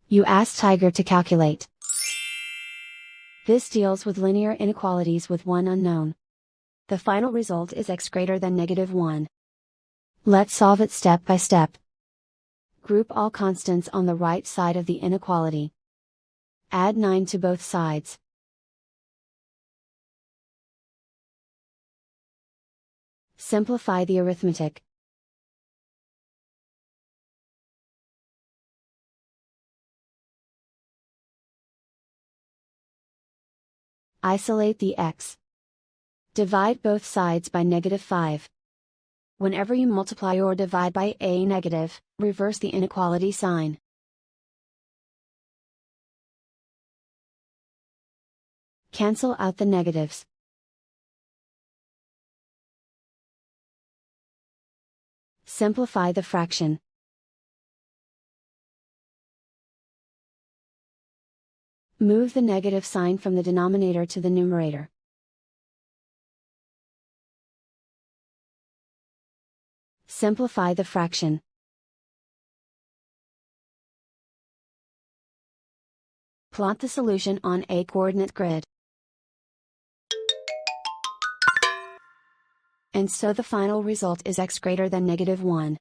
You ask Tiger to calculate. This deals with linear inequalities with one unknown. The final result is x greater than -1. Let's solve it step by step. Group all constants on the right side of the inequality. Add 9 to both sides. Simplify the arithmetic. Isolate the x. Divide both sides by -5. Whenever you multiply or divide by a negative, reverse the inequality sign. Cancel out the negatives. Simplify the fraction. Move the negative sign from the denominator to the numerator. Simplify the fraction. Plot the solution on a coordinate grid. And so the final result is x greater than -1.